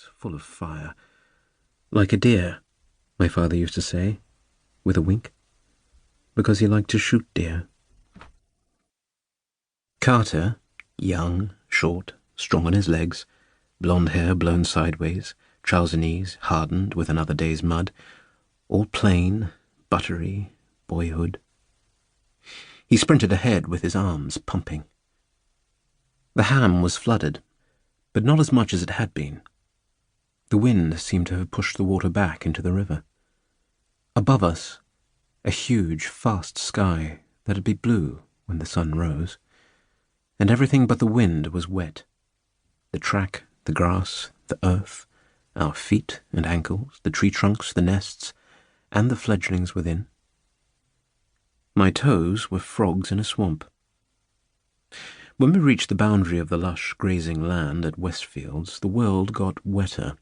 eyes full of fire. Like a deer, my father used to say, with a wink, because he liked to shoot deer. Carter, young, short, strong on his legs, blonde hair blown sideways, trouser knees hardened with another day's mud, all plain, buttery, boyhood. He sprinted ahead with his arms pumping. The ham was flooded, but not as much as it had been. The wind seemed to have pushed the water back into the river. Above us, a huge, fast sky that'd be blue when the sun rose, and everything but the wind was wet. The track, the grass, the earth, our feet and ankles, the tree trunks, the nests, and the fledglings within. My toes were frogs in a swamp. When we reached the boundary of the lush grazing land at Westfields, the world got wetter.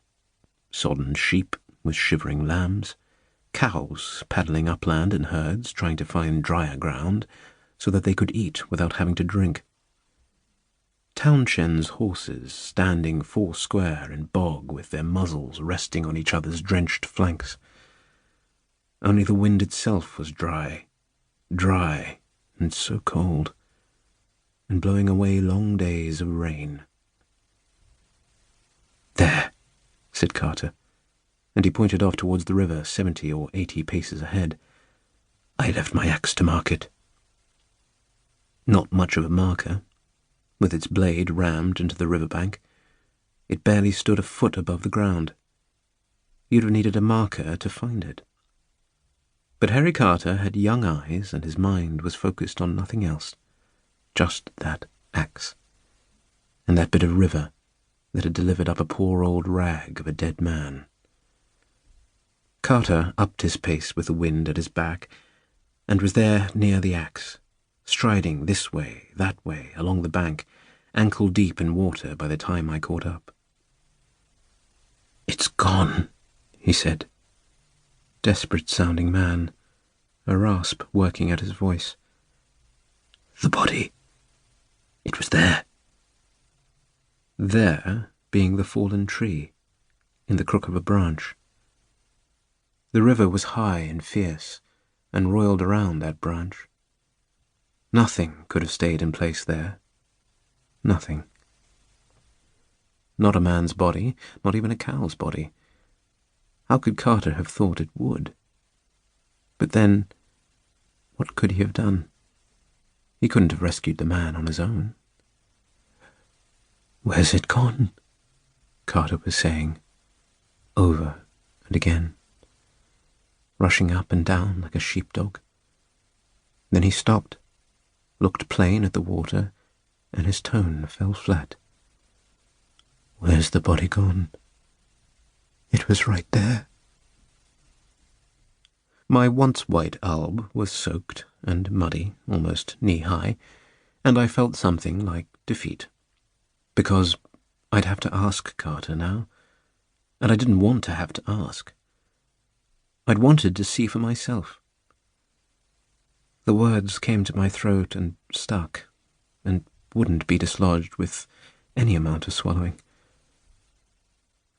Sodden sheep with shivering lambs, cows paddling upland in herds trying to find drier ground so that they could eat without having to drink. Townshend's horses standing foursquare in bog with their muzzles resting on each other's drenched flanks. Only the wind itself was dry and so cold, and blowing away long days of rain. "There," said Carter, and he pointed off towards the river 70 or 80 paces ahead. "I left my axe to mark it." Not much of a marker. With its blade rammed into the riverbank, it barely stood a foot above the ground. You'd have needed a marker to find it. But Harry Carter had young eyes and his mind was focused on nothing else, just that axe, and that bit of river that had delivered up a poor old rag of a dead man. Carter upped his pace with the wind at his back, and was there near the axe, striding this way, that way, along the bank, ankle deep in water by the time I caught up. "It's gone," he said. Desperate-sounding man, a rasp working at his voice. "The body. It was there." There being the fallen tree, in the crook of a branch. The river was high and fierce, and roiled around that branch. Nothing could have stayed in place there. Nothing. Not a man's body, not even a cow's body. How could Carter have thought it would? But then, what could he have done? He couldn't have rescued the man on his own. "Where's it gone?" Carter was saying, over and again, rushing up and down like a sheepdog. Then he stopped, looked plain at the water, and his tone fell flat. "Where's the body gone? It was right there." My once white alb was soaked and muddy, almost knee-high, and I felt something like defeat, because I'd have to ask Carter now, and I didn't want to have to ask. I'd wanted to see for myself. The words came to my throat and stuck, and wouldn't be dislodged with any amount of swallowing.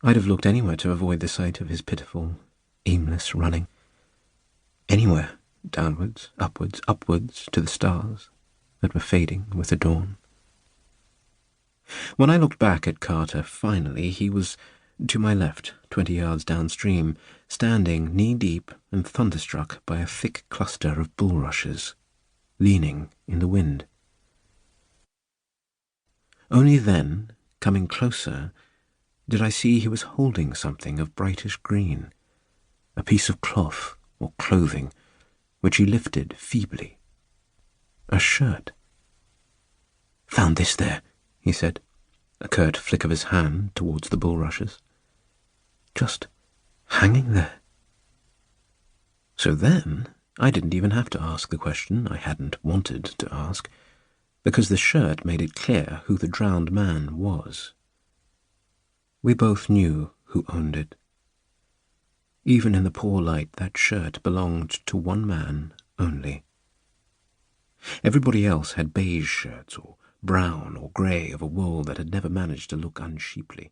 I'd have looked anywhere to avoid the sight of his pitiful, aimless running. Anywhere, downwards, upwards, to the stars that were fading with the dawn. When I looked back at Carter, finally, he was to my left, 20 yards downstream, standing knee-deep and thunderstruck by a thick cluster of bulrushes, leaning in the wind. Only then, coming closer, did I see he was holding something of brightish green, a piece of cloth or clothing, which he lifted feebly. A shirt. "Found this there," he said, a curt flick of his hand towards the bulrushes. Just hanging there. So then, I didn't even have to ask the question I hadn't wanted to ask, because the shirt made it clear who the drowned man was. We both knew who owned it. Even in the poor light, that shirt belonged to one man only. Everybody else had beige shirts, or brown or grey of a wool that had never managed to look unsheeply.